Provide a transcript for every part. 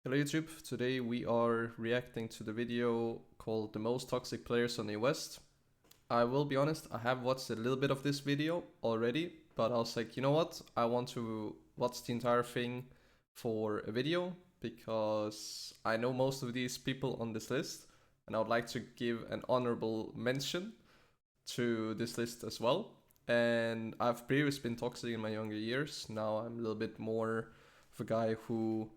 Hello YouTube, today we are reacting to the video called The Most Toxic Players on the West. I will be honest, I have watched a little bit of this video already, but I was like, you know what, I want to watch the entire thing for a video because I know most of these people on this list and I would like to give an honorable mention to this list as well. And I've previously been toxic in my younger years, now I'm a little bit more of a guy who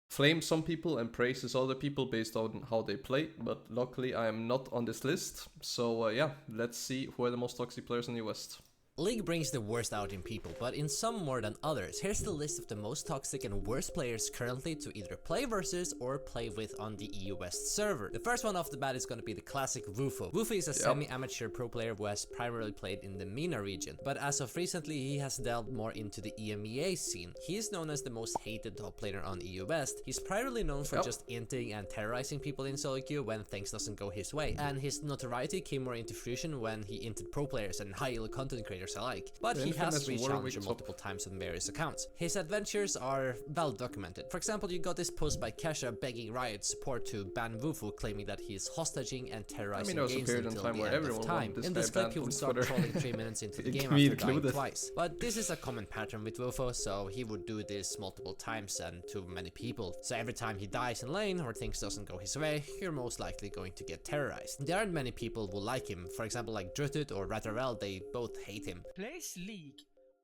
flames some people and praises other people based on how they play, but luckily I am not on this list. So yeah, let's see who are the most toxic players in the West. League brings the worst out in people, but in some more than others. Here's the list of the most toxic and worst players currently to either play versus or play with on the EU West server. The first one off the bat is going to be the classic Wufo. Wufo is a semi-amateur pro player who has primarily played in the MENA region, but as of recently he has delved more into the EMEA scene. He is known as the most hated top player on EU West. He's primarily known for just inting and terrorizing people in solo queue when things doesn't go his way, and his notoriety came more into fruition when he inted pro players and high-elo content creators alike, but he has reached challenger multiple times on various accounts. His adventures are well documented. For example, you got this post by Kesha begging Riot support to ban Wufo, claiming that he is hostaging and terrorizing games until the end of time. In this clip, he would start trolling 3 minutes into the game after dying twice. But this is a common pattern with Wufo, so he would do this multiple times and to many people. So every time he dies in lane or things doesn't go his way, you're most likely going to get terrorized. There aren't many people who like him. For example, like Drutut or Ratarel, they both hate him. Plays League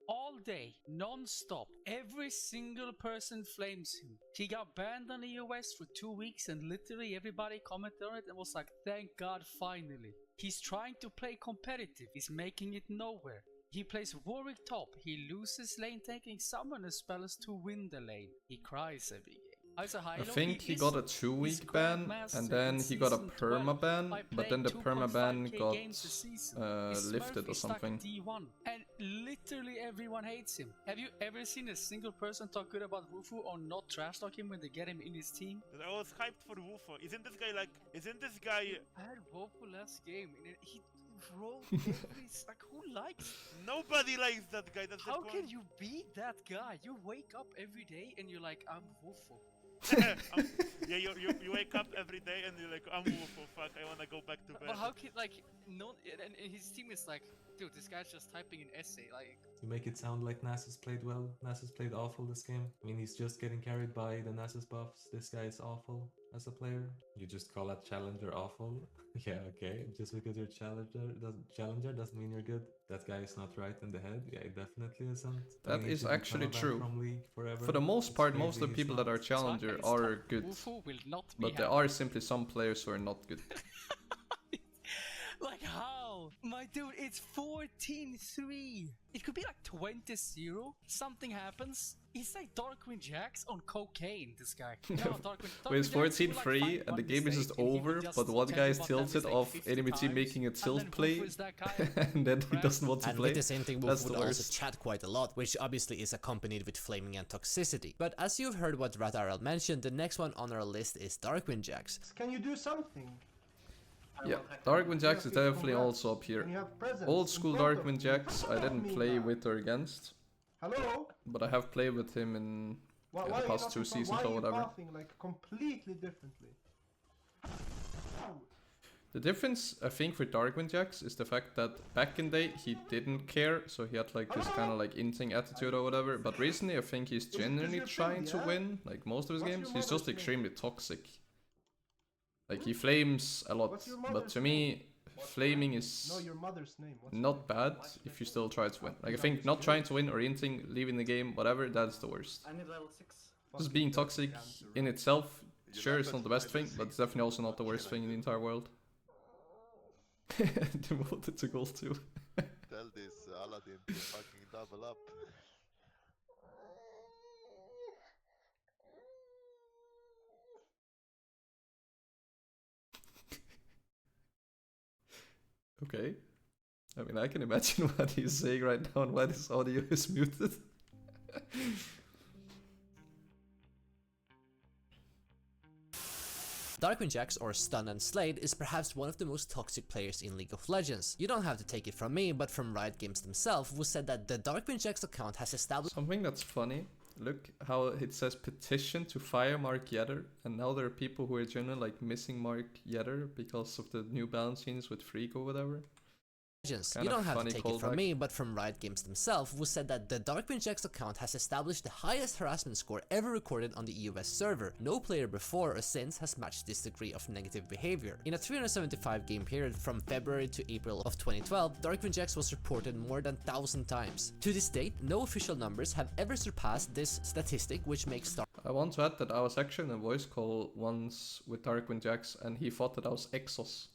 all day, non-stop. Every single person flames him. He got banned on the US for 2 weeks and literally everybody commented on it and was like, thank God finally. He's trying to play competitive, he's making it nowhere. He plays Warwick top, he loses lane taking summoner spells to win the lane. He cries every game. I think he got a 2-week ban and then he got a perma ban, but then the perma ban got lifted or something. And literally everyone hates him. Have you ever seen a single person talk good about Wufo or not trash talk him when they get him in his team? I was hyped for Wufo. Isn't this guy I had Wufo last game and he rolled every like who likes? Nobody likes that guy. That's How the can point. you be that guy? You wake up every day and you're like, I'm Wufo. Yeah, you wake up every day and you're like, I'm Wufo, fuck, I wanna go back to bed. But how can, like, no, and his team is like, dude, this guy's just typing an essay, like... You make it sound like Nasus played well. Nasus played awful this game. I mean, he's just getting carried by the Nasus buffs. This guy is awful as a player. You just call that challenger awful? Yeah, okay. Just because you're challenger doesn't mean you're good. That guy is not right in the head. Yeah, it definitely isn't. That is actually true. For the most part, most of the people that are challenger are good, but there are simply some players who are not good. Like how? My dude, it's 14-3. It could be like 20-0. Something happens. He's like Darkwing Jax on cocaine, this guy. No, Wait, it's 14-3 and the game is just over, but one guy is tilted off enemy team making a tilt play and then he doesn't want to and play. with the same thing, Wolf would also chat quite a lot, which obviously is accompanied with flaming and toxicity. But as you've heard what Ratarel mentioned, the next one on our list is Darkwing Jax. Can you do something? Yeah, Darkwing Jax is definitely also up here. Old school Darkwing Jax I didn't play with or against. Hello? But I have played with him in the past 2 seasons or whatever. Like completely differently. The difference I think for Darkwing Jax is the fact that back in the day he didn't care, so he had like this kind of like inting attitude or whatever, but recently I think he's genuinely trying to win, like most of his games. He's just extremely toxic. Like he flames a lot, but to me flaming is not bad if you still try to win. Like I think not trying to win or inting, leaving the game, whatever, that's the worst. Just being toxic in itself, sure it's not the best thing, but it's definitely also not the worst thing in the entire world. Demoted to gold too. Tell this Aladdin to fucking double up. Okay. I mean, I can imagine what he's saying right now and why this audio is muted. Darkwing Jax, or Stun and Slade, is perhaps one of the most toxic players in League of Legends. You don't have to take it from me, but from Riot Games themselves, who said that the Darkwing Jax account has established something that's funny look how it says petition to fire Mark Yetter, and now there are people who are genuinely like missing Mark Yetter because of the new balance scenes with Freak or whatever. You Kinda don't have to funny take it from callback. me, but from Riot Games themselves, who said that the Darkwing Jack's account has established the highest harassment score ever recorded on the US server. No player before or since has matched this degree of negative behavior. In a 375 game period from February to April of 2012, Darkwing Jacks was reported more than 1,000 times. To this date, no official numbers have ever surpassed this statistic, which makes I want to add that I was actually in a voice call once with Darkwing Jax, and he thought that I was Exos.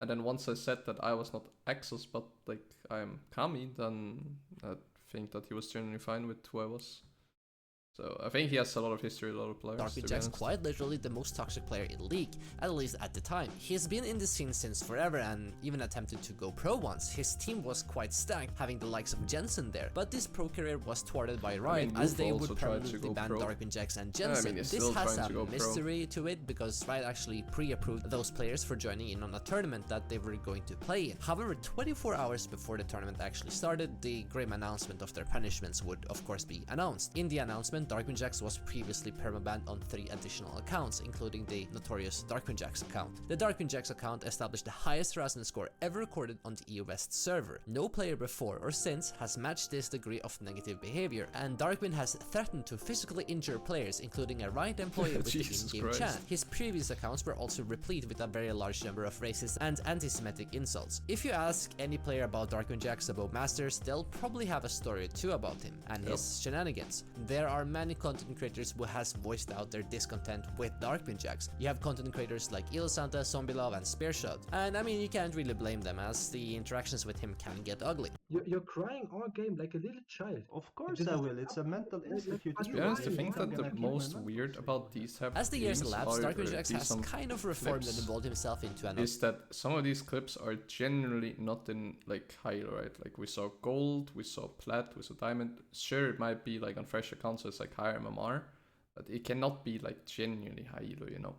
And then once I said that I was not Exos, but like I'm Kami, then I think that he was generally fine with who I was. So I think he has a lot of history, a lot of players. Darkwing Jack's quite literally the most toxic player in League, at least at the time. He's been in the scene since forever and even attempted to go pro once. His team was quite stacked, having the likes of Jensen there, but this pro career was thwarted by Riot, as they would permanently ban Darkwing Jacks and Jensen. This has a mystery to it because Riot actually pre-approved those players for joining in on a tournament that they were going to play in. However, 24 hours before the tournament actually started, the grim announcement of their punishments would of course be announced. In the announcement, Darkwing Jacks was previously permabanned on 3 additional accounts, including the notorious Darkwing Jacks account. The Darkwing Jacks account established the highest harassment score ever recorded on the EU West server. No player before or since has matched this degree of negative behavior, and Darkwing has threatened to physically injure players, including a Riot employee with the in-game chat. His previous accounts were also replete with a very large number of racist and anti-Semitic insults. If you ask any player about Darkwing Jacks above Masters, they'll probably have a story or two about him and his shenanigans. There are many content creators who has voiced out their discontent with Darkwing Jacks. You have content creators like Il Santa, Zombielove, and Spearshot, and I mean, you can't really blame them, as the interactions with him can get ugly. You're crying all game like a little child. Of course This I is- will. It's a mental institute. To be honest, I think that the most weird about these type As the of years games elapsed, are, Darkwing Jacks has some kind of reformed and clips evolved himself into an is that some of these clips are generally not in like high elo, right? Like we saw gold, we saw plat, we saw diamond. Sure, it might be like on fresh accounts, so it's like higher MMR, but it cannot be like genuinely high elo, you know?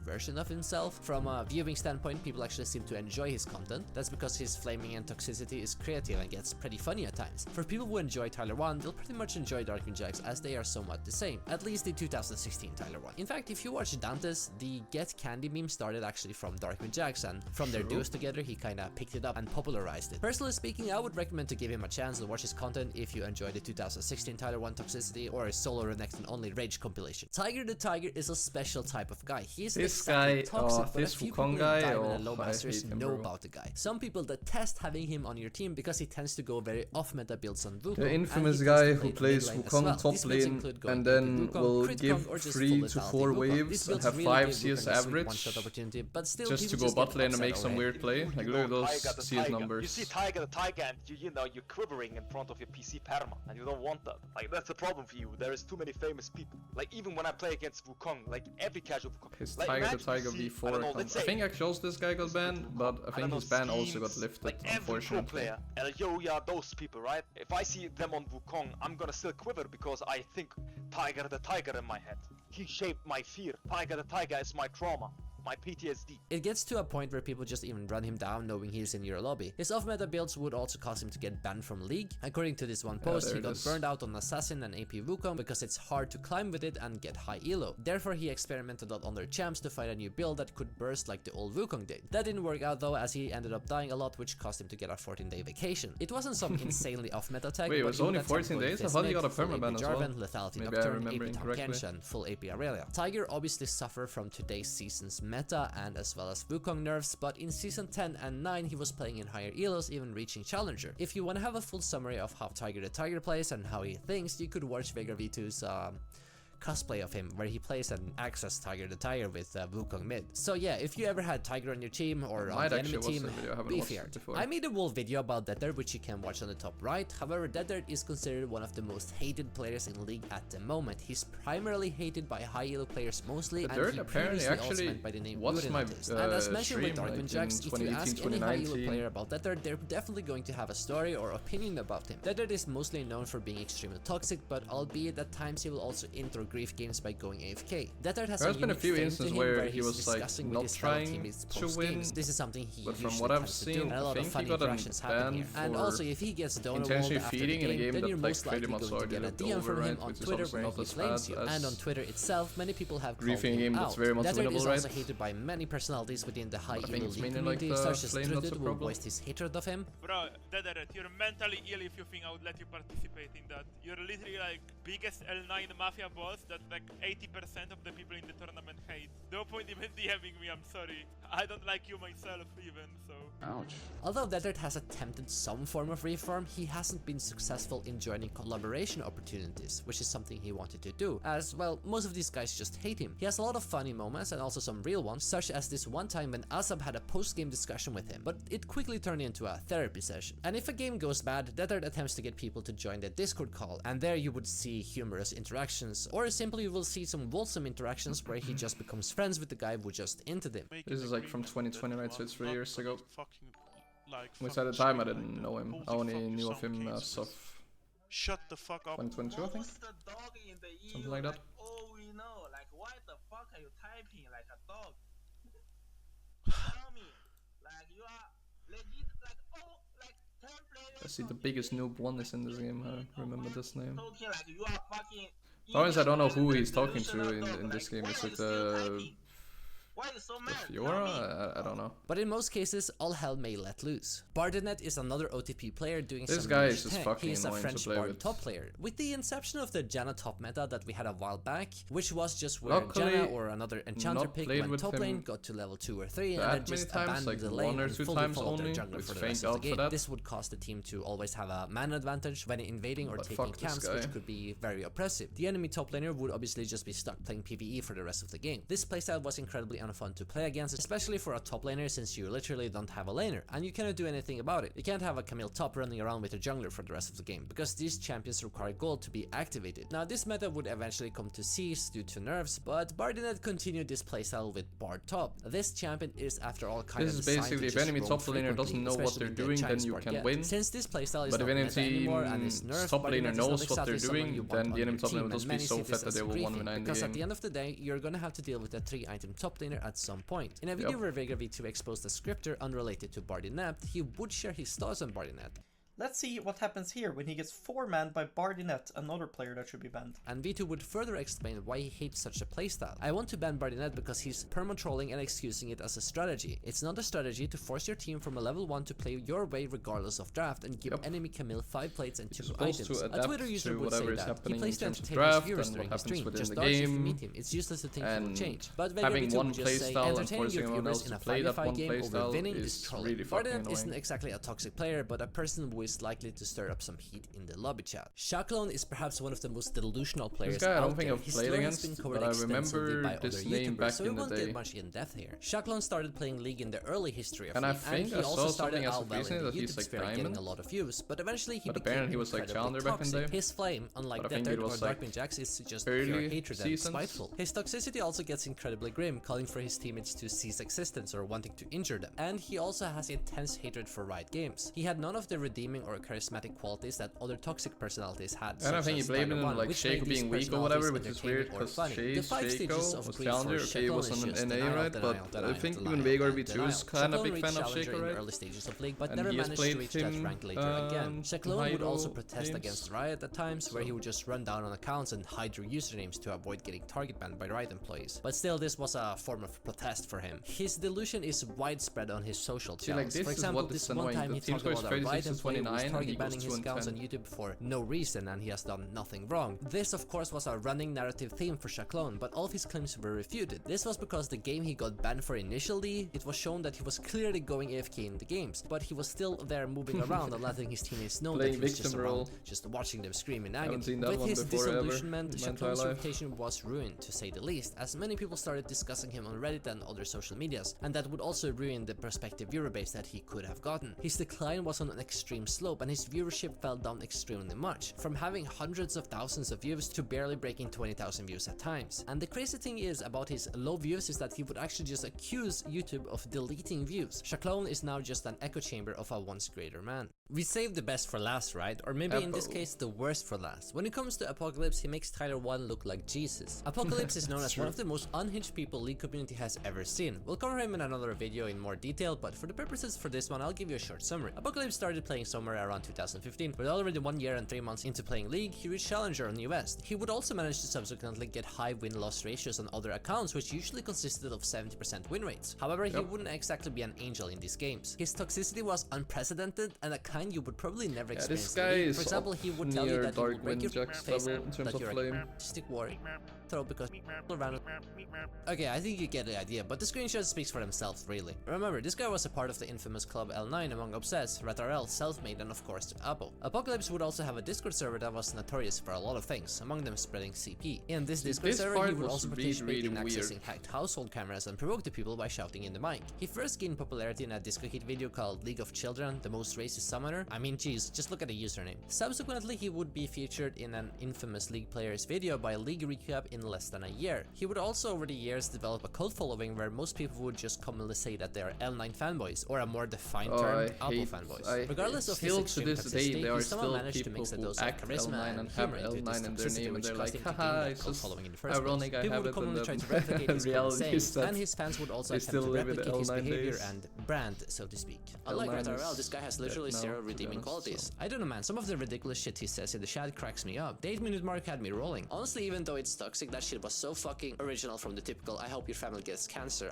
version of himself. From a viewing standpoint, people actually seem to enjoy his content. That's because his flaming and toxicity is creative and gets pretty funny at times. For people who enjoy Tyler 1, they'll pretty much enjoy Darkwing Jacks, as they are somewhat the same, at least the 2016 Tyler 1. In fact, if you watch Dante's, the Get Candy meme started actually from Darkwing Jacks, and from their duos together, he kinda picked it up and popularized it. Personally speaking, I would recommend to give him a chance to watch his content if you enjoy the 2016 Tyler 1 Toxicity or his solo Renekton only Rage compilation. Tiger the Tiger is a special type of guy. He's This exactly guy, toxic, but a this few Wukong people guy, in Diamond and Low I Masters hate him, know bro. about the guy. Some people detest having him on your team because he tends to go very off-meta builds on Wukong. The and infamous he tends guy to who play plays mid lane as Wukong well. top These builds lane include going and into then Wukong, will crit give Kong, or just 3 full to lethality 4 Wukong. These waves and builds have really 5 give CS Wukong a sweet average one-shot opportunity, but still just to people go get bot lane and upset make some already. weird play. Like look at those Tiger the CS Tiger. numbers. You see Tiger the Tiger and you know you're quivering in front of your PC perma and you don't want that. Like that's the problem for you. There is too many famous people. Like even when I play against Wukong, like every casual Wukong. His like, Tiger the imagine Tiger you see, V4 I don't know, account. let's I say- think actually also this guy got banned, but I think his ban also got lifted, like every pro unfortunately. player, and yeah, those people, right? If I see them on Wukong, I'm gonna still quiver because I think Tiger the Tiger in my head. He shaped my fear. Tiger the Tiger is my trauma. My PTSD. It gets to a point where people just even run him down knowing he's in your lobby. His off-meta builds would also cause him to get banned from League. According to this one post, there he it got is. burned out on Assassin and AP Wukong because it's hard to climb with it and get high elo. Therefore, he experimented on other champs to find a new build that could burst like the old Wukong did. That didn't work out though, as he ended up dying a lot, which caused him to get a 14-day vacation. It wasn't some insanely off-meta tech. Wait, it but was he would only attempt 14 going days? I Fizz thought he mid, got a full AP permaban as well. Jarvan, Lethality Maybe I Nocturne, remember AP Tahm incorrectly. Kench, and full AP Aurelia. Tiger obviously suffered from today's season's meta and as well as Wukong nerfs, but in season 10 and 9 he was playing in higher elos, even reaching Challenger. If you want to have a full summary of how Tiger the Tiger plays and how he thinks, you could watch Vega V2's cosplay of him, where he plays and acts as Tiger the Tiger with Wukong mid. So yeah, if you ever had Tiger on your team or on Might the actually enemy watch team, that video, I haven't be watched it feared. before. I made a whole video about Deathert, which you can watch on the top right. However, Deathert is considered one of the most hated players in League at the moment. He's primarily hated by high elo players mostly, and Deathert he apparently previously also actually went by the name watched my, Urinatist. And as mentioned with stream, Darkwing like, Jacks, in if you ask 2018, any high elo 2019. player about Deathert, they're definitely going to have a story or opinion about him. Deathert is mostly known for being extremely toxic, but albeit at times he will also intro grief games by going AFK. Deathard has There's been a unique few thing to instances him where where he he's was like discussing with not his fellow trying teammates to post win, games. This is something he but from usually what I've tends to do, seen, and a I lot of think he funny got interactions happen banned here. And for also, if he gets donor walled intentionally after the feeding in a game, game then that you're like most pretty likely much going to already get a looked DM over, from him right? on Which is Twitter obviously where not he as flames you. bad And on as Twitter itself, many people have called griefing a him game out. that's very much Deathard winnable, is right? also hated by many personalities within the high I think elo it's league mainly like community, the such as flame that's a Trudid, who problem. voiced his hatred of him. Bro, Deathard, you're mentally ill if you think I would let you participate in that. You're literally like biggest L9 mafia boss that like 80% of the people in the tournament hate. No point even DMing me, I'm sorry. I don't like you myself even, so... Ouch. Although Deathard has attempted some form of reform, he hasn't been successful in joining collaboration opportunities, which is something he wanted to do, as, well, most of these guys just hate him. He has a lot of funny moments and also some real ones, such as this one time when Asab had a post-game discussion with him, but it quickly turned into a therapy session. And if a game goes bad, Deathard attempts to get people to join the Discord call, and there you would see humorous interactions, or simply you will see some wholesome interactions where he just becomes friends with the guy who just entered him. This is like from 2020, right? So it's 3 years ago. Like, Which at the time I didn't know him. I only knew of him as of Shut the fuck up. 2022, I think. Something like that. Oh, we know. Like, why the fuck are you typing like a dog? Tell me. Like, you are legit, like, oh, like, 10 players. I see the biggest noob one is in this game. I remember this name. Talking like you are fucking. Problem is I don't know who he's talking to in this game. It's like the Why are you so mad? Fiora? I don't know. But in most cases, all hell may let loose. Bardinet is another OTP player doing This some guy niche is just tech. fucking He is a annoying to French play Bard with. top player. With the inception of the Janna top meta that we had a while back, which was just where Luckily, Janna or another enchanter not pick played went with top him lane, got to level 2 or 3, and that then many just times, abandoned like the lane 1 or and 2 fully times followed their only, jungler with for the Fang rest of the out for game. that. This would cause the team to always have a man advantage when invading or But taking fuck this camps, guy. which could be very oppressive. The enemy top laner would obviously just be stuck playing PvE for the rest of the game. This playstyle was incredibly unfun to play against, especially for a top laner, since you literally don't have a laner, and you cannot do anything about it. You can't have a Camille top running around with a jungler for the rest of the game, because these champions require gold to be activated. Now this meta would eventually come to cease due to nerfs, but Bardinet continued this playstyle with Bard top. This champion is after all kind This of is designed basically to if just enemy roam top laner doesn't frequently, know what especially they're with the doing, then Chinese you Bard can get. win. Since this playstyle is But if not any meta anymore and is nerfed, top laner Bardinet is knows not what exactly they're someone doing, you want then on the your enemy top team, laner will and just be many so see this fat that as they will griefing, 1v9 the because at game. the end of the day, you're gonna have to deal with a 3-item top laner at some point. In a video where Vega V2 exposed a scripter unrelated to Bardinet, he would share his thoughts on Bardinet. Let's see what happens here when he gets 4-manned by Bardinet, another player that should be banned. And V2 would further explain why he hates such a playstyle. I want to ban Bardinet because he's perma-trolling and excusing it as a strategy. It's not a strategy to force your team from a level 1 to play your way regardless of draft and give enemy Camille 5 plates and 2 items. To A Twitter user would say that. He plays to entertain his viewers during his stream. Just dodge if you meet him. It's useless to think he will change. But Vega V2 would just say, entertaining your viewers in a 5v5 game over winning is trolling. Bardinet isn't exactly a toxic player, but a person who is likely to stir up some heat in the lobby chat. Shaklon is perhaps one of the most delusional players This guy I don't out think there. I've His played story has against, been covered but I extensively remember by this other name YouTubers, back so in we the won't day. get much in depth here. Shaklon started playing League in the early history of And I League, think he I also saw started something as out of well in recently the that he's YouTube like sphere getting diamond. a lot of views, but eventually he But became apparently he was like incredibly challenger back in the toxic. day. His flame, unlike But I think Deathard it or was like Darkwing Jax, is just early pure hatred and seasons. spiteful. His toxicity also gets incredibly grim, calling for his teammates to cease existence or wanting to injure them. And he also has intense hatred for Riot Games. He had none of the redeeming or charismatic qualities that other toxic personalities had. I don't think he blamed him on like Shaco being weak or whatever, which is weird because Shaco was challenger. Okay, he was on an NA, right? But I think even Vega V2 is kind of a big fan of Shaco, right? Early stages of League, but And never he has managed to played reach that him, rank later again. Shaklon would also Hydro protest games. against Riot at times, where he would just run down on accounts and hide their usernames to avoid getting target banned by Riot employees. But still, this was a form of protest for him. His delusion is widespread on his social channels. this For is example, what this is one annoying. time The he team talked score about is a Riot 36 to employee who was 29 and target he banning goes his 2 and accounts on 10. YouTube for no reason, and he has done nothing wrong. This, of course, was a running narrative theme for Shaklon, but all of his claims were refuted. This was because the game he got banned for initially, it was shown that he was clearly going AFK in the games, but he was still there moving around and letting his teammates know that he was just around, just watching them scream in agony. With his disillusionment, Shaklon's reputation was ruined, to say the least, as many people started discussing him on Reddit and other social medias, and that would also ruin the prospective viewer base that he could have gotten. His decline was on an extreme slope and his viewership fell down extremely much, from having hundreds of thousands of views to barely breaking 20,000 views at times. And the crazy thing is about his low views is that he would actually just accuse YouTube of deleting views. Shacklone is now just an echo chamber of a once greater man. We saved the best for last, right? Or maybe in this case the worst for last. When it comes to Apocalypse, he makes Tyler 1 look like Jesus. Apocalypse is known as one of the most unhinged people League community has ever seen. We'll cover him in another video in more detail, but for the purposes for this one, I'll give you a short summary. Apocalypse started playing somewhere around 2015, but already 1 year and 3 months into playing League, he reached Challenger on the West. He would also manage to subsequently get high win-loss ratios on other accounts, which usually consisted of 70% win rates. However, he wouldn't exactly be an angel in these games. His toxicity was unprecedented and a kind you would probably never experience. This guy is for example, he would tell you that he would break your face, in terms that of you're flame. a stick war throw because around. Okay, I think you get the idea, but the screenshot speaks for themselves, really. Remember, this guy was a part of the infamous club L9 among Obsess, RedRL, Selfmade, and of course Apo. Apocalypse would also have a Discord server that was notorious for a lot of things, among them spreading CP. In this Discord server, he would also participate in accessing hacked household cameras and provoke the people by shouting in the mic. He first gained popularity in a Disco Heat video called League of Children, the most racist summoner. I mean, geez, just look at the username. Subsequently, he would be featured in an infamous League players video by League Recap in less than a year. He would also over the years develop a cult following where most people would just commonly say that they are L9 fanboys, or a more defined term, Apo fanboys. Regardless of his extreme toxicity, he somehow managed to mix a dose of charisma and humor into this toxicity, which caused him to gain that cult following in the first place. People would commonly try to replicate his sayings, and his fans would also attempt to replicate his behavior and brand, so to speak. Unlike RedRL, this guy has literally zero redeeming qualities. I don't know, man, some of the ridiculous shit he says in the chat cracks me up. The 8-minute mark had me rolling. Honestly, even though it's toxic, that shit was so fucking original from the typical I hope your family gets cancer,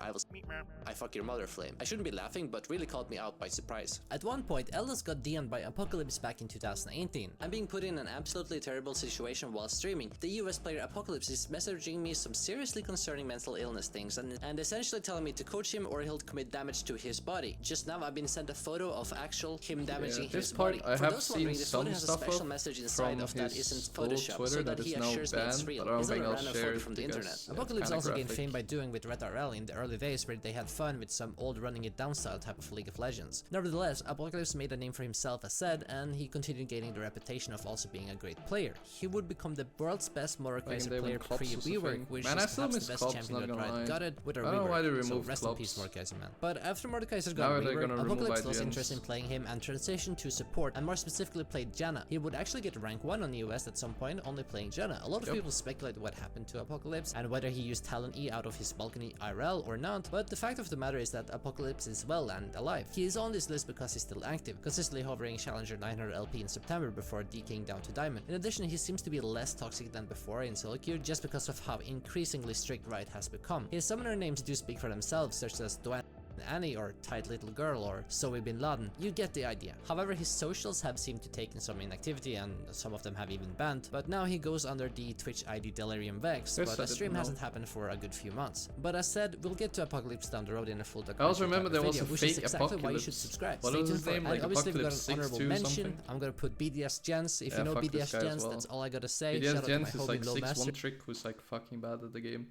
I fuck your mother flame. I shouldn't be laughing, but really caught me out by surprise. At one point, Eldus got DM'd by Apocalypse back in 2018. I'm being put in an absolutely terrible situation while streaming. The US player Apocalypse is messaging me some seriously concerning mental illness things and essentially telling me to coach him or he'll commit damage to his body. Just now I've been sent a photo of actual him damaging his body. For those wondering, the photo has a special message inside of that isn't Photoshop, so that he assures me it's real. It's not a random photo from the internet. Apocalypse also gained fame by doing with RedRL in the early days where they had fun with some old running it down style type of League of Legends. Nevertheless, Apocalypse made a name for himself as said, and he continued gaining the reputation of also being a great player. He would become the world's best Mordekaiser player pre-rework, which is perhaps the best champion that Riot got it with a rework, so rest in peace Mordekaiser, man. But after Mordekaiser got rework, Apocalypse lost interest in playing him and transitioned to support, and more specifically played Janna. He would actually get rank 1 on the US at some point, only playing Janna. A lot of people speculate what happened to Apocalypse and whether he used Talon E out of his balcony IRL or not, but the fact of the matter is that Apocalypse is well and alive. He is on this list because he's still active, consistently hovering Challenger 900 LP in September before decaking down to Diamond. In addition, he seems to be less toxic than before in solo queue just because of how increasingly strict Riot has become. His summoner names do speak for themselves, such as Dwayne Annie or Tight Little Girl or Zoe Bin Laden. You get the idea. However, his socials have seemed to take in some inactivity and some of them have even banned, but now he goes under the Twitch ID Delirium Vex, but a stream hasn't happened for a good few months. But as said, we'll get to Apocalypse down the road in a full documentary. I also remember there was a which fake is exactly Apocalypse. Why you should subscribe. What was his name? Like obviously we got an Apocalypse honorable 6-2 mention. something? I'm gonna put BDS Jens. If you know BDS Jens, that's all I gotta say. BDS Jens is like 6-1 trick who's like fucking bad at the game.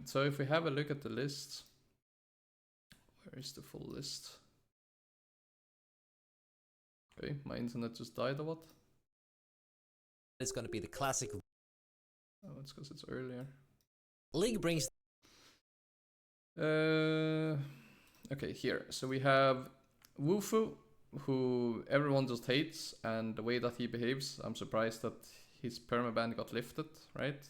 So if we have a look at the list, where is the full list? Okay, my internet just died or what? It's gonna be the classic. Oh, it's because it's earlier. League brings. Okay, here. So we have Wufu, who everyone just hates, and the way that he behaves, I'm surprised that his permaban got lifted, right?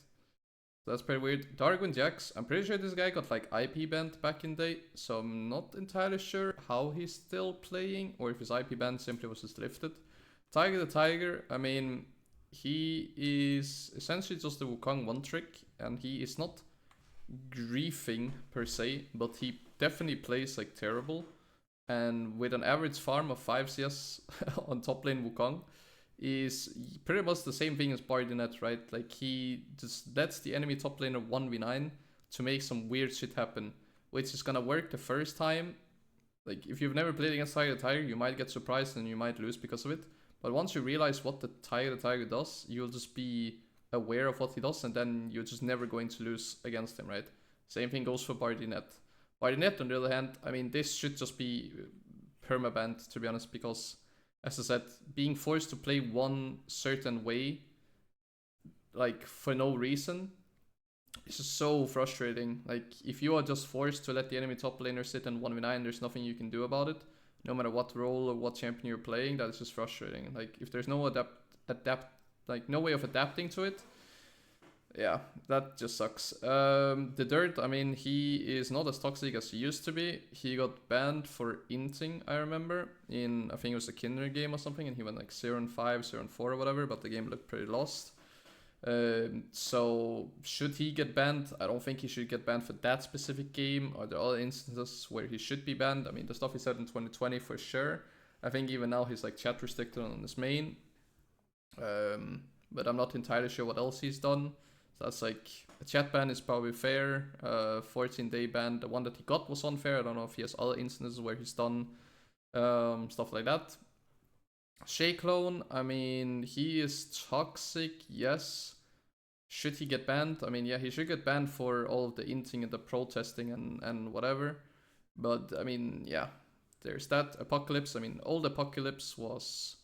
That's pretty weird. Darwin Jax, I'm pretty sure this guy got like IP banned back in the day, so I'm not entirely sure how he's still playing, or if his IP ban simply was just lifted. Tiger the Tiger, I mean, he is essentially just the Wukong one trick, and he is not griefing per se, but he definitely plays like terrible. And with an average farm of 5 CS on top lane Wukong, is pretty much the same thing as Bardinet, right? Like he just lets the enemy top laner 1v9 to make some weird shit happen, which is gonna work the first time. Like if you've never played against Tiger the Tiger, you might get surprised and you might lose because of it. But once you realize what the Tiger does, you'll just be aware of what he does, and then you're just never going to lose against him, right? Same thing goes for Bardinet. Bardinet, on the other hand, I mean, this should just be permabanned, to be honest, because as I said, being forced to play one certain way, like for no reason, it's just so frustrating. Like if you are just forced to let the enemy top laner sit in 1v9, there's nothing you can do about it. No matter what role or what champion you're playing, that is just frustrating. Like if there's no like no way of adapting to it, yeah, that just sucks. The Dirt, I mean, he is not as toxic as he used to be. He got banned for inting, I remember, in, I think it was a Kinder game or something, and he went like 0-5, 0-4 or whatever, but the game looked pretty lost. So should he get banned? I don't think he should get banned for that specific game. Are there other instances where he should be banned? I mean, the stuff he said in 2020 for sure. I think even now he's like chat restricted on his main. But I'm not entirely sure what else he's done. So that's like, a chat ban is probably fair. 14-day ban, the one that he got was unfair. I don't know if he has other instances where he's done stuff like that. Shea Clone, I mean, he is toxic, yes. Should he get banned? I mean, yeah, he should get banned for all of the inting and the protesting and whatever. But, I mean, yeah, there's that. Apocalypse, I mean, old Apocalypse was,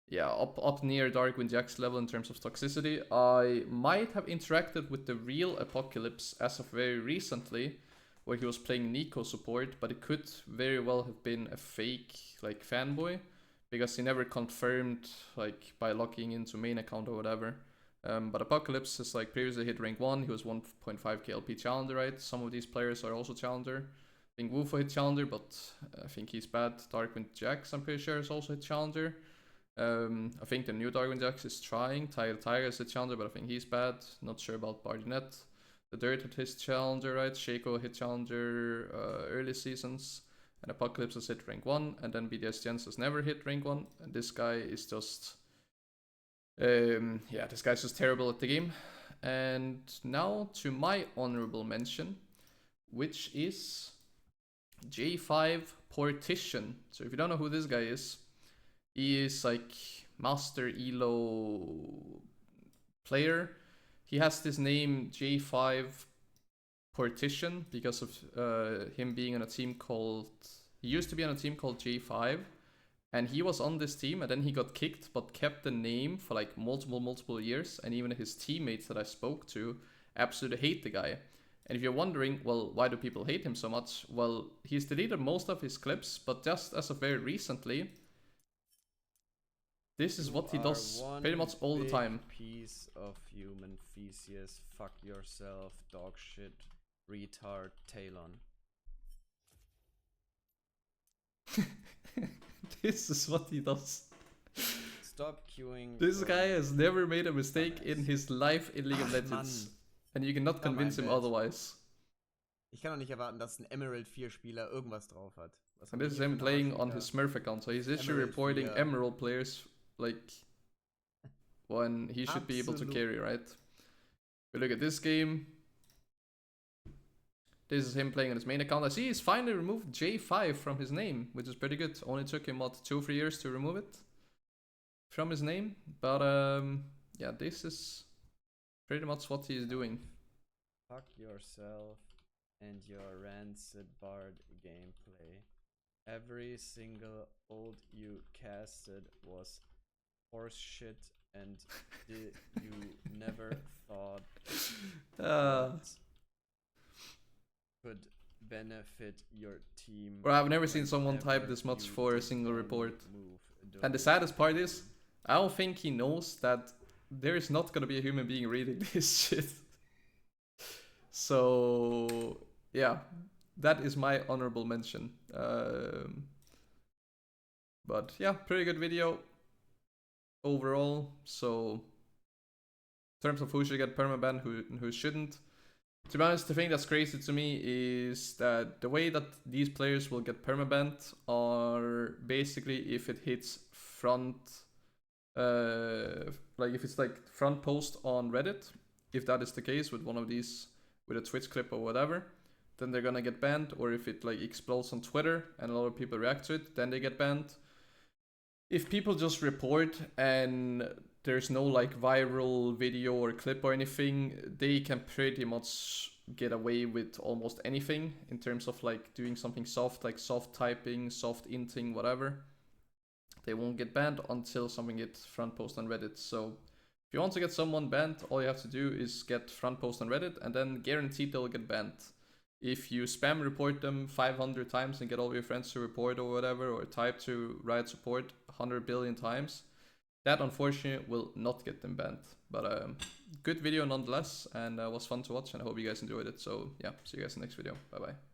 yeah, up near Darkwind Jack's level in terms of toxicity. I might have interacted with the real Apocalypse as of very recently, where he was playing Nico support, but it could very well have been a fake, like, fanboy, because he never confirmed, like, by logging into main account or whatever. But Apocalypse has, like, previously hit rank 1, he was 1.5k LP challenger, right? Some of these players are also challenger. I think Wufo hit challenger, but I think he's bad. Darkwind Jax, I'm pretty sure, is also hit challenger. I think the new Darwin Jax is trying. Tiger is a challenger, but I think he's bad. Not sure about Bardinet. The Dirt hit his challenger, right? Shaco hit challenger early seasons. And Apocalypse has hit rank 1. And then BDS Jens has never hit rank 1. And this guy is just... yeah, this guy's just terrible at the game. And now to my honorable mention, which is J5 Partition. So if you don't know who this guy is, he is like master elo player. He has this name J5 Partition because of him being on a team called... He used to be on a team called J5. And he was on this team and then he got kicked but kept the name for like multiple years. And even his teammates that I spoke to absolutely hate the guy. And if you're wondering, well, why do people hate him so much? Well, he's deleted most of his clips, but just as of very recently, this is what he does pretty much all the time. Piece of human feces, fuck yourself, dog shit, retard, Talon. This is what he does. Stop queuing. This guy has never made a mistake in his life in League of Legends. Mann. And you cannot convince him otherwise. Ich kann doch nicht erwarten, dass ein Emerald 4 Spieler irgendwas drauf hat. And this is him playing on his Smurf account, so he's actually reporting Emerald players like when he should be able to carry, right? We look at this game. This is him playing on his main account. I see he's finally removed J5 from his name, which is pretty good. Only took him, what, 2 or 3 years to remove it from his name. But yeah, this is pretty much what he's doing. Fuck yourself and your rancid bard gameplay. Every single ult you casted was horse shit and you never thought could benefit your team. Bro, I've never seen someone type this much for a single report. And the saddest part is, I don't think he knows that there is not gonna be a human being reading this shit. So yeah, that is my honorable mention. But yeah, pretty good video overall. So in terms of who should get permaban, who shouldn't, to be honest, the thing that's crazy to me is that the way that these players will get permabanned are basically if it hits front, like if it's like front post on Reddit, if that is the case with one of these, with a Twitch clip or whatever, then they're gonna get banned. Or if it like explodes on Twitter and a lot of people react to it, then they get banned. If people just report and there's no like viral video or clip or anything, they can pretty much get away with almost anything in terms of like doing something soft, like soft typing, soft inting, whatever. they won't get banned until something gets front post on Reddit. So if you want to get someone banned, all you have to do is get front post on Reddit, and then guaranteed they'll get banned. If you spam report them 500 times and get all your friends to report or whatever, or type to Riot support 100 billion times, that unfortunately will not get them banned. But good video nonetheless, and was fun to watch, and I hope you guys enjoyed it. So yeah, see you guys in the next video. Bye bye.